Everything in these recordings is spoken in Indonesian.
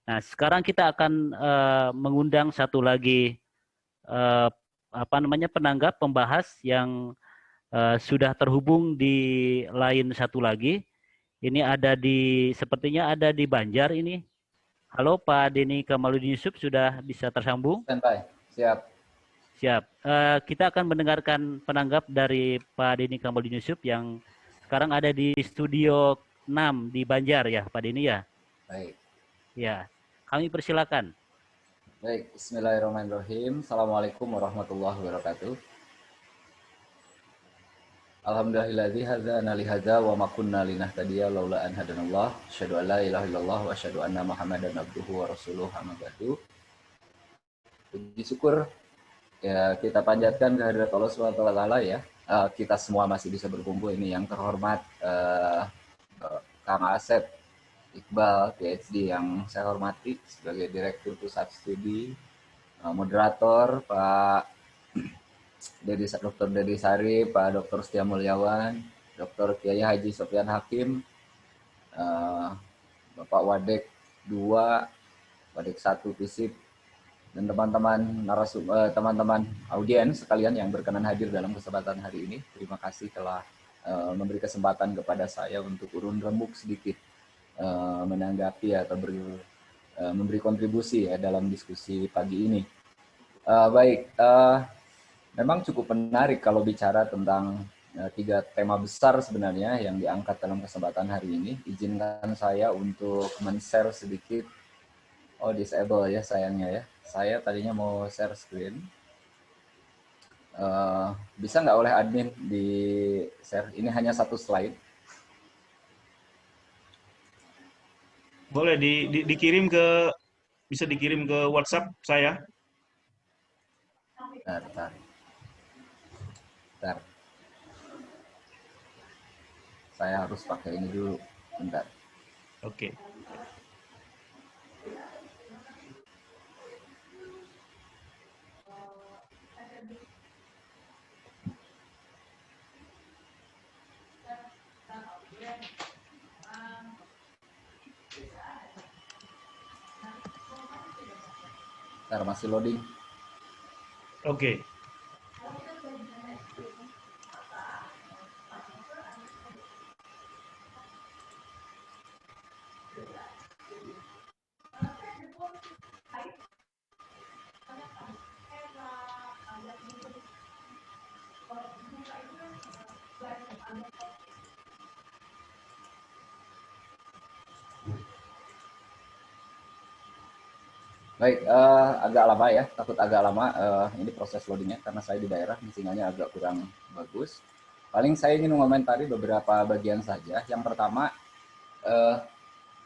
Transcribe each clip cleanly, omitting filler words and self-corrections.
Nah, sekarang kita akan mengundang satu lagi eh, penanggap pembahas yang sudah terhubung di line satu lagi. Ini sepertinya ada di Banjar ini. Halo Pak Denny Kamaludin Yusuf, sudah bisa tersambung? Standby, siap. Siap. Kita akan mendengarkan penanggap dari Pak Denny Kamaludin Yusuf yang sekarang ada di studio 6 di Banjar ya, Pak Denny ya? Baik, Ya, kami persilakan. baik. Bismillahirrahmanirrahim. Assalamualaikum warahmatullahi wabarakatuh. Alhamdulillahilladzi hadzana li hadza wa ma kunna linahtadiya laula an hadanallah. Asyhadu an la ilaha illallah wa asyhadu anna Muhammadan abduhu wa rasuluhu amma ba'du. Puji syukur ya kita panjatkan kehadirat Allah Subhanahu wa taala ya. Kita semua masih bisa berkumpul ini yang terhormat Kang Asep Iqbal PhD yang saya hormati sebagai Direktur Pusat Studi, moderator Pak Dr. Dedi Sari, Pak Dr. Setia Mulyawan, Dr. Kiai Haji Sofyan Hakim, Bapak Wadek 2, Wadek 1 FISIP, dan teman-teman audiens sekalian yang berkenan hadir dalam kesempatan hari ini. Terima kasih telah memberi kesempatan kepada saya untuk urun rembuk sedikit menanggapi atau memberi kontribusi ya dalam diskusi pagi ini. Memang cukup menarik kalau bicara tentang 3 tema besar sebenarnya yang diangkat dalam kesempatan hari ini. Izinkan saya untuk men-share sedikit. Oh, disable ya sayangnya ya. Saya tadinya mau share screen. Bisa nggak oleh admin di share? Ini hanya satu slide. Boleh bisa dikirim ke WhatsApp saya. Bentar. Saya harus pakai ini dulu. Bentar. Oke. Bentar, masih loading. Oke. Baik, agak lama ya, takut agak lama ini proses loadingnya karena saya di daerah, sinyalnya agak kurang bagus. Paling saya ingin mengomentari beberapa bagian saja. Yang pertama,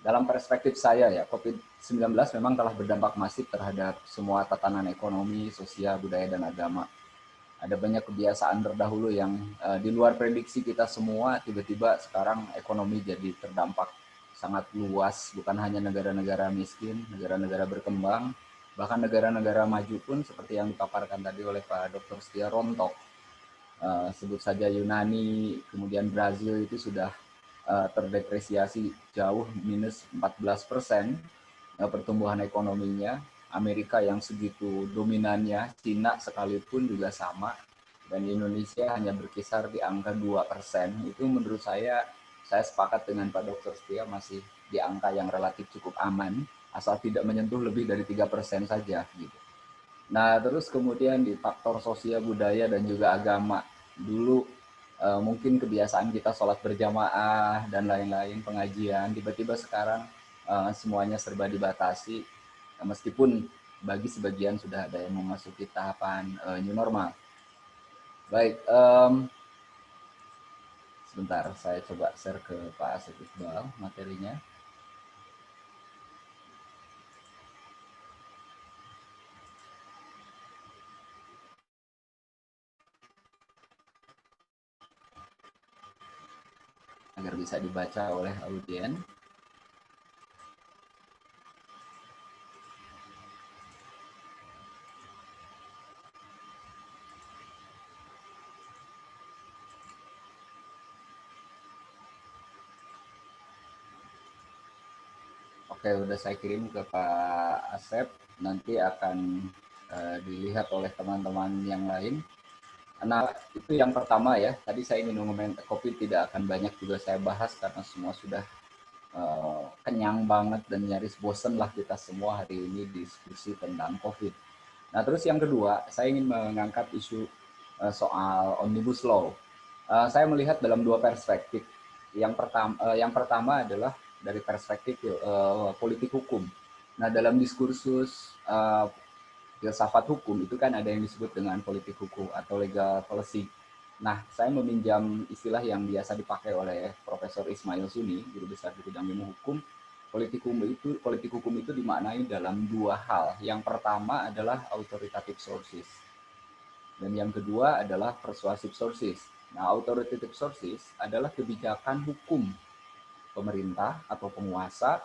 dalam perspektif saya ya, COVID-19 memang telah berdampak masif terhadap semua tatanan ekonomi, sosial, budaya, dan agama. Ada banyak kebiasaan terdahulu yang di luar prediksi kita semua, tiba-tiba sekarang ekonomi jadi terdampak sangat luas, bukan hanya negara-negara miskin, negara-negara berkembang, bahkan negara-negara maju pun seperti yang dipaparkan tadi oleh Pak Dr. Setia rontok. Sebut saja Yunani, kemudian Brazil itu sudah terdepresiasi jauh minus 14% pertumbuhan ekonominya. Amerika yang segitu dominannya, Cina sekalipun juga sama, dan Indonesia hanya berkisar di angka 2%. Itu menurut saya sepakat dengan Pak Dr. Setia masih di angka yang relatif cukup aman, asal tidak menyentuh lebih dari 3% saja. Gitu. Nah, terus kemudian di faktor sosial, budaya, dan juga agama. Dulu mungkin kebiasaan kita sholat berjamaah dan lain-lain, pengajian, tiba-tiba sekarang semuanya serba dibatasi, meskipun bagi sebagian sudah ada yang memasuki tahapan new normal. Baik, sebentar saya coba share ke Pak Asep Iqbal materinya. Agar bisa dibaca oleh audien. Oke, udah saya kirim ke Pak Asep, nanti akan dilihat oleh teman-teman yang lain. Nah, itu yang pertama ya. Tadi saya ingin ngomongin COVID tidak akan banyak juga saya bahas karena semua sudah kenyang banget dan nyaris bosen lah kita semua hari ini diskusi tentang COVID. Nah, terus yang kedua, saya ingin mengangkat isu soal Omnibus Law. Saya melihat dalam dua perspektif. Yang pertama adalah dari perspektif politik hukum. Nah, dalam diskursus filsafat hukum itu kan ada yang disebut dengan politik hukum atau legal policy. Nah, saya meminjam istilah yang biasa dipakai oleh Profesor Ismail Suni, guru besar di bidang ilmu hukum. Politik hukum itu dimaknai dalam dua hal. Yang pertama adalah authoritative sources dan yang kedua adalah persuasive sources. Nah, authoritative sources adalah kebijakan hukum pemerintah atau penguasa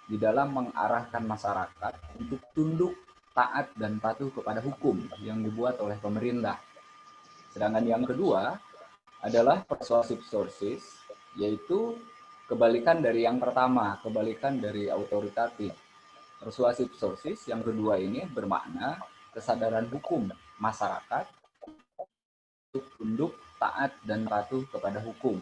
di dalam mengarahkan masyarakat untuk tunduk, taat, dan patuh kepada hukum yang dibuat oleh pemerintah. Sedangkan yang kedua adalah persuasive sources, yaitu kebalikan dari yang pertama, kebalikan dari autoritatif. Persuasive sources yang kedua ini bermakna kesadaran hukum masyarakat untuk tunduk, taat, dan patuh kepada hukum.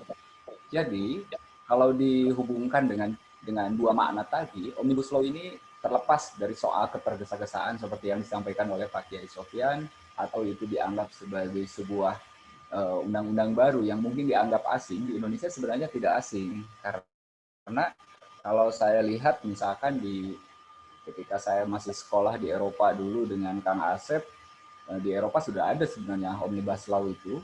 Jadi, kalau dihubungkan dengan dua makna tadi, Omnibus Law ini terlepas dari soal ketergesa-gesaan seperti yang disampaikan oleh Pak Kiai Sofyan, atau itu dianggap sebagai sebuah undang-undang baru yang mungkin dianggap asing. Di Indonesia sebenarnya tidak asing, karena kalau saya lihat misalkan ketika saya masih sekolah di Eropa dulu dengan Kang Asep, di Eropa sudah ada sebenarnya Omnibus Law itu.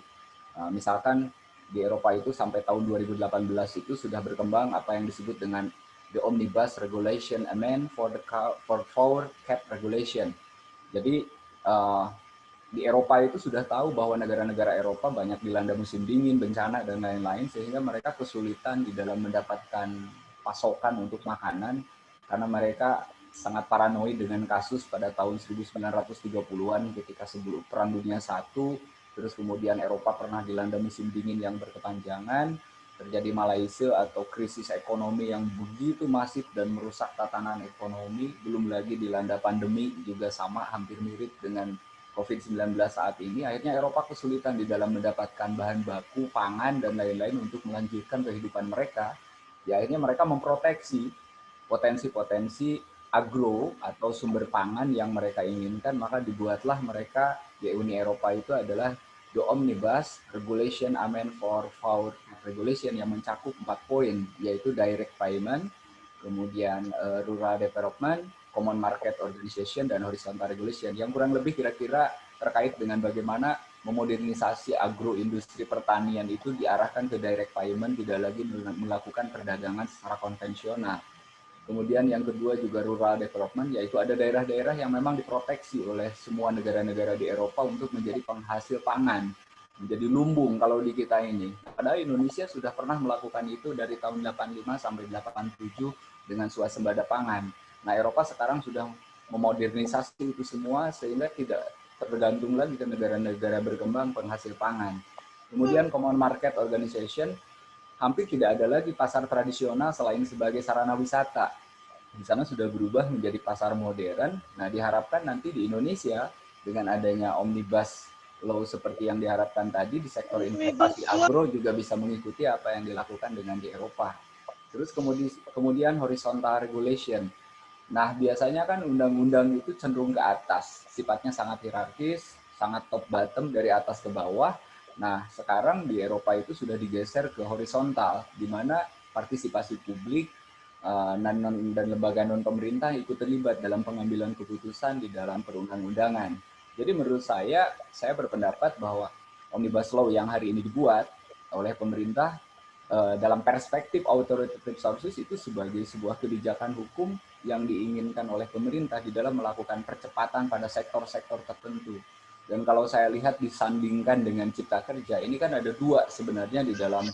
Misalkan di Eropa itu sampai tahun 2018 itu sudah berkembang apa yang disebut dengan the Omnibus Regulation Amendment for Cap Regulation. Jadi di Eropa itu sudah tahu bahwa negara-negara Eropa banyak dilanda musim dingin, bencana, dan lain-lain, sehingga mereka kesulitan di dalam mendapatkan pasokan untuk makanan, karena mereka sangat paranoid dengan kasus pada tahun 1930-an ketika sebelum Perang Dunia I, terus kemudian Eropa pernah dilanda musim dingin yang berkepanjangan, terjadi Malaysia atau krisis ekonomi yang begitu masif dan merusak tatanan ekonomi, belum lagi dilanda pandemi juga sama, hampir mirip dengan COVID-19 saat ini. Akhirnya Eropa kesulitan di dalam mendapatkan bahan baku, pangan, dan lain-lain untuk melanjutkan kehidupan mereka. Ya, akhirnya mereka memproteksi potensi-potensi agro atau sumber pangan yang mereka inginkan, maka dibuatlah mereka di Uni Eropa itu adalah the Omnibus Regulation Amendment for Food Regulation yang mencakup 4 poin, yaitu direct payment, kemudian rural development, common market organization, dan horizontal regulation, yang kurang lebih kira-kira terkait dengan bagaimana memodernisasi agroindustri pertanian itu diarahkan ke direct payment, tidak lagi melakukan perdagangan secara konvensional. Kemudian yang kedua juga rural development, yaitu ada daerah-daerah yang memang diproteksi oleh semua negara-negara di Eropa untuk menjadi penghasil pangan, menjadi lumbung kalau di kita ini. Padahal Indonesia sudah pernah melakukan itu dari tahun 85 sampai 87 dengan swasembada pangan. Nah, Eropa sekarang sudah memodernisasi itu semua sehingga tidak tergantung lagi ke negara-negara berkembang penghasil pangan. Kemudian Common Market Organization, hampir tidak ada lagi pasar tradisional selain sebagai sarana wisata. Di sana sudah berubah menjadi pasar modern. Nah, diharapkan nanti di Indonesia dengan adanya Omnibus Law seperti yang diharapkan tadi di sektor investasi agro juga bisa mengikuti apa yang dilakukan dengan di Eropa. Terus kemudian horizontal regulation. Nah, biasanya kan undang-undang itu cenderung ke atas, sifatnya sangat hierarkis, sangat top bottom dari atas ke bawah. Nah, sekarang di Eropa itu sudah digeser ke horizontal, di mana partisipasi publik dan lembaga non-pemerintah ikut terlibat dalam pengambilan keputusan di dalam perundang-undangan. Jadi menurut saya berpendapat bahwa Omnibus Law yang hari ini dibuat oleh pemerintah dalam perspektif authoritative sources itu sebagai sebuah kebijakan hukum yang diinginkan oleh pemerintah di dalam melakukan percepatan pada sektor-sektor tertentu. Dan kalau saya lihat disandingkan dengan Cipta Kerja, ini kan ada dua sebenarnya di dalam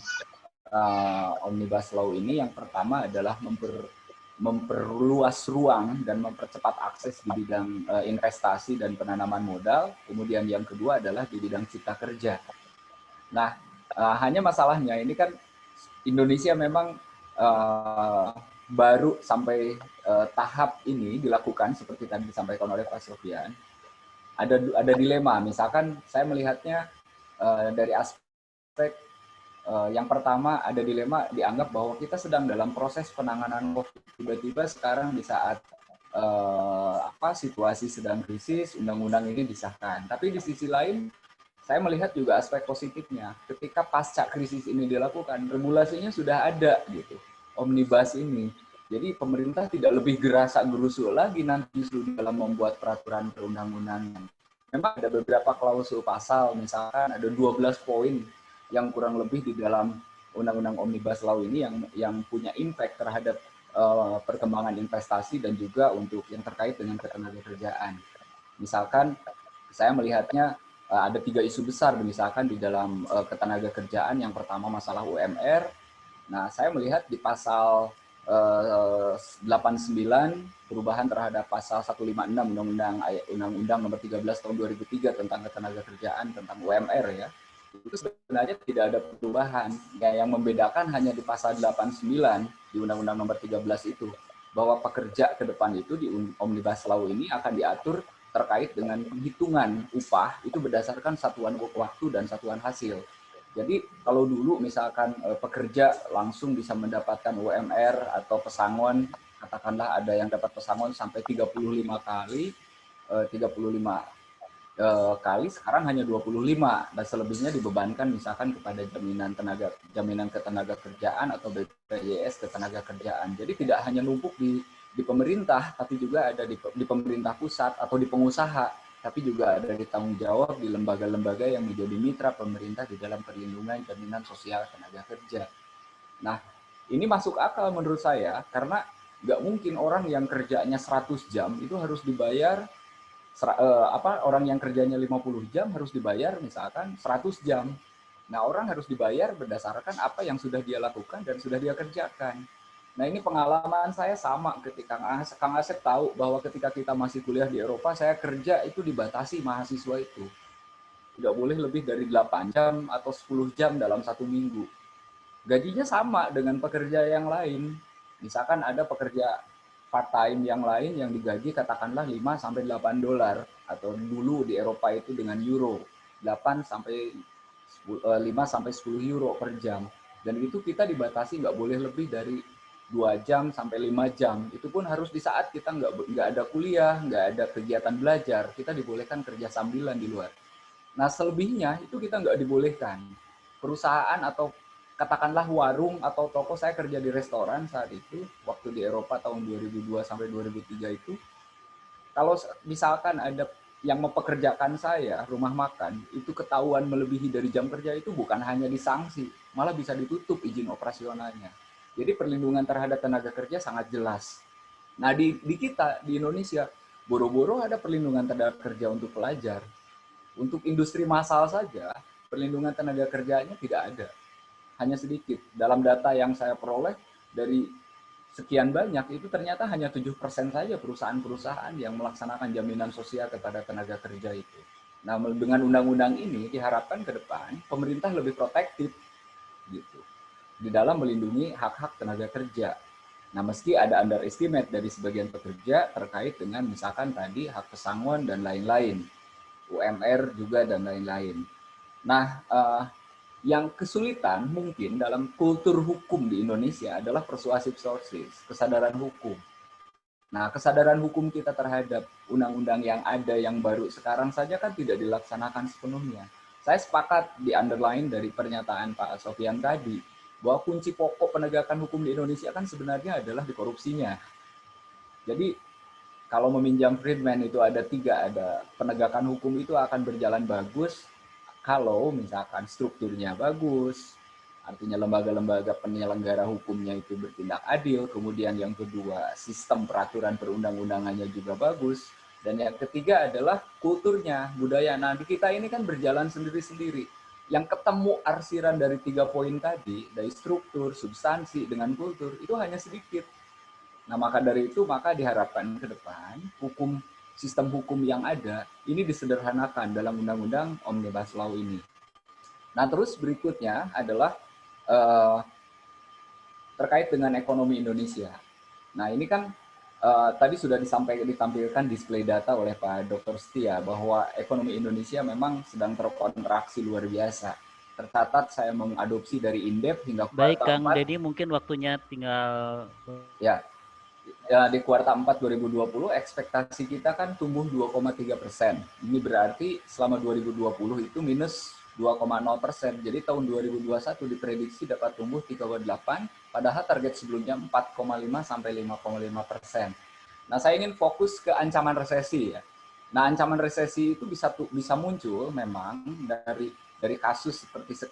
Omnibus Law ini. Yang pertama adalah memperluas ruang dan mempercepat akses di bidang investasi dan penanaman modal. Kemudian yang kedua adalah di bidang Cipta Kerja. Nah, hanya masalahnya ini kan Indonesia memang baru sampai tahap ini dilakukan seperti tadi disampaikan oleh Pak Sofyan, ada dilema. Misalkan saya melihatnya dari aspek yang pertama, ada dilema dianggap bahwa kita sedang dalam proses penanganan COVID. Tiba-tiba sekarang di saat situasi sedang krisis, undang-undang ini disahkan. Tapi di sisi lain, saya melihat juga aspek positifnya. Ketika pasca krisis ini dilakukan, regulasinya sudah ada gitu, omnibus ini. Jadi pemerintah tidak lebih gerasak gerusuk lagi nanti dalam membuat peraturan perundang-undangan. Memang ada beberapa klausul pasal, misalkan ada 12 poin yang kurang lebih di dalam undang-undang omnibus law ini yang punya impact terhadap perkembangan investasi dan juga untuk yang terkait dengan ketenagakerjaan. Misalkan saya melihatnya ada 3 isu besar misalkan di dalam ketenagakerjaan. Yang pertama masalah UMR. Nah, saya melihat di pasal 89 perubahan terhadap pasal 156 Undang-Undang Nomor 13 Tahun 2003 tentang ketenagakerjaan tentang UMR ya. Itu sebenarnya tidak ada perubahan. Yang membedakan hanya di pasal 89 di Undang-Undang Nomor 13 itu, bahwa pekerja ke depan itu di Omnibus Law ini akan diatur terkait dengan penghitungan upah itu berdasarkan satuan waktu dan satuan hasil. Jadi kalau dulu misalkan pekerja langsung bisa mendapatkan UMR atau pesangon, katakanlah ada yang dapat pesangon sampai 35 kali, 35 kali, sekarang hanya 25, dan selebihnya dibebankan misalkan kepada jaminan ketenagakerjaan atau BPJS ketenagakerjaan. Jadi tidak hanya numpuk di pemerintah, tapi juga ada di pemerintah pusat atau di pengusaha, tapi juga ada di tanggung jawab di lembaga-lembaga yang menjadi mitra pemerintah di dalam perlindungan jaminan sosial tenaga kerja. Nah, ini masuk akal menurut saya, karena nggak mungkin orang yang kerjanya 100 jam itu harus dibayar orang yang kerjanya 50 jam harus dibayar misalkan 100 jam. Nah, orang harus dibayar berdasarkan apa yang sudah dia lakukan dan sudah dia kerjakan. Nah, ini pengalaman saya sama ketika Kang Asep tahu bahwa ketika kita masih kuliah di Eropa, saya kerja itu dibatasi mahasiswa itu. Tidak boleh lebih dari 8 jam atau 10 jam dalam satu minggu. Gajinya sama dengan pekerja yang lain. Misalkan ada pekerja part-time yang lain yang digaji katakanlah 5-8 dolar, atau dulu di Eropa itu dengan euro 5-10 euro per jam, dan itu kita dibatasi nggak boleh lebih dari 2 jam sampai 5 jam. Itu pun harus di saat kita nggak ada kuliah, nggak ada kegiatan belajar, kita dibolehkan kerja sambilan di luar. Nah, selebihnya itu kita nggak dibolehkan. Perusahaan atau katakanlah warung atau toko, saya kerja di restoran saat itu, waktu di Eropa tahun 2002 sampai 2003 itu, kalau misalkan ada yang mempekerjakan saya, rumah makan, itu ketahuan melebihi dari jam kerja itu bukan hanya disanksi, malah bisa ditutup izin operasionalnya. Jadi perlindungan terhadap tenaga kerja sangat jelas. Nah, di kita, di Indonesia, boro-boro ada perlindungan tenaga kerja untuk pelajar. Untuk industri massal saja, perlindungan tenaga kerjanya tidak ada. Hanya sedikit. Dalam data yang saya peroleh, dari sekian banyak, itu ternyata hanya 7% saja perusahaan-perusahaan yang melaksanakan jaminan sosial kepada tenaga kerja itu. Nah, dengan undang-undang ini diharapkan ke depan pemerintah lebih protektif gitu di dalam melindungi hak-hak tenaga kerja. Nah, meski ada underestimate dari sebagian pekerja terkait dengan misalkan tadi hak pesangon dan lain-lain, UMR juga dan lain-lain. Nah, yang kesulitan mungkin dalam kultur hukum di Indonesia adalah persuasive sources, kesadaran hukum. Nah, kesadaran hukum kita terhadap undang-undang yang ada yang baru sekarang saja kan tidak dilaksanakan sepenuhnya. Saya sepakat di underline dari pernyataan Pak Sofyan tadi, bahwa kunci pokok penegakan hukum di Indonesia kan sebenarnya adalah di korupsinya. Jadi, kalau meminjam Friedman itu ada 3, ada penegakan hukum itu akan berjalan bagus kalau misalkan strukturnya bagus, artinya lembaga-lembaga penyelenggara hukumnya itu bertindak adil, kemudian yang kedua sistem peraturan perundang-undangannya juga bagus, dan yang ketiga adalah kulturnya, budaya. Nah, di kita ini kan berjalan sendiri-sendiri. Yang ketemu arsiran dari 3 poin tadi, dari struktur, substansi, dengan kultur, itu hanya sedikit. Nah, maka dari itu, maka diharapkan ke depan, sistem hukum yang ada, ini disederhanakan dalam Undang-Undang Omnibus Law ini. Nah, terus berikutnya adalah terkait dengan ekonomi Indonesia. Nah, ini kan Tadi sudah ditampilkan display data oleh Pak Dr. Setia bahwa ekonomi Indonesia memang sedang terkontraksi luar biasa. Tercatat saya mengadopsi dari Indef hingga Baik, kuartal Kang 4, Deddy, mungkin waktunya tinggal ya, di kuartal 4 2020 ekspektasi kita kan tumbuh 2,3%. Ini berarti selama 2020 itu minus 2,0%. Jadi tahun 2021 diprediksi dapat tumbuh 3,8, padahal target sebelumnya 4,5 sampai 5,5%. Nah, saya ingin fokus ke ancaman resesi ya. Nah, ancaman resesi itu bisa muncul memang dari kasus seperti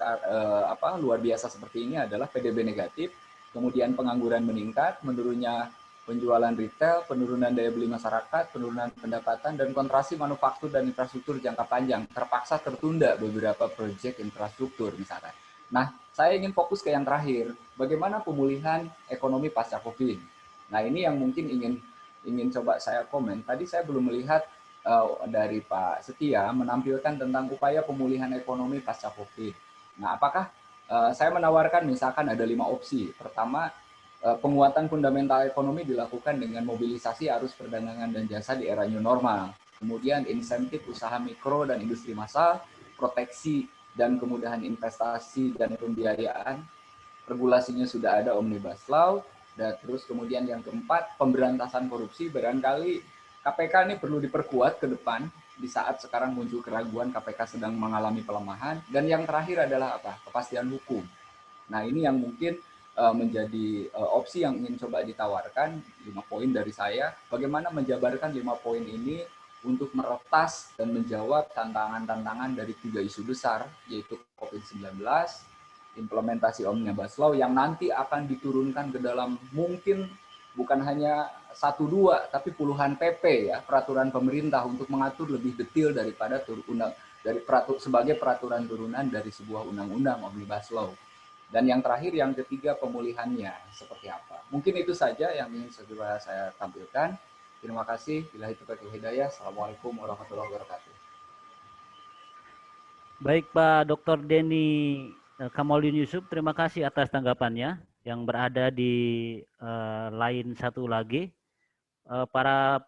luar biasa seperti ini adalah PDB negatif, kemudian pengangguran meningkat, menurunnya penjualan retail, penurunan daya beli masyarakat, penurunan pendapatan, dan kontraksi manufaktur dan infrastruktur jangka panjang. Terpaksa tertunda beberapa proyek infrastruktur misalkan. Nah, saya ingin fokus ke yang terakhir. Bagaimana pemulihan ekonomi pasca COVID? Nah, ini yang mungkin ingin coba saya komen. Tadi saya belum melihat dari Pak Setia menampilkan tentang upaya pemulihan ekonomi pasca COVID. Nah, apakah saya menawarkan misalkan ada 5 opsi. Pertama, penguatan fundamental ekonomi dilakukan dengan mobilisasi arus perdagangan dan jasa di era new normal. Kemudian insentif usaha mikro dan industri massal, proteksi dan kemudahan investasi dan pembiayaan, regulasinya sudah ada Omnibus Law, dan terus kemudian yang keempat, pemberantasan korupsi. Barangkali KPK ini perlu diperkuat ke depan di saat sekarang muncul keraguan KPK sedang mengalami pelemahan. Dan yang terakhir adalah apa? Kepastian hukum. Nah, ini yang mungkin menjadi opsi yang ingin coba ditawarkan, 5 poin dari saya. Bagaimana menjabarkan 5 poin ini untuk meretas dan menjawab tantangan-tantangan dari 3 isu besar, yaitu COVID-19, implementasi Omnibus Law yang nanti akan diturunkan ke dalam mungkin bukan hanya 1-2, tapi puluhan PP ya, peraturan pemerintah untuk mengatur lebih detail daripada sebagai peraturan turunan dari sebuah undang-undang Omnibus Law. Dan yang terakhir, yang ketiga, pemulihannya seperti apa. Mungkin itu saja yang ingin segera saya tampilkan. Terima kasih. Billahi taufiq wal hidayah. Assalamualaikum warahmatullahi wabarakatuh. baik Pak Dr. Denny Kamaldin Yusuf, terima kasih atas tanggapannya yang berada di line satu lagi. Para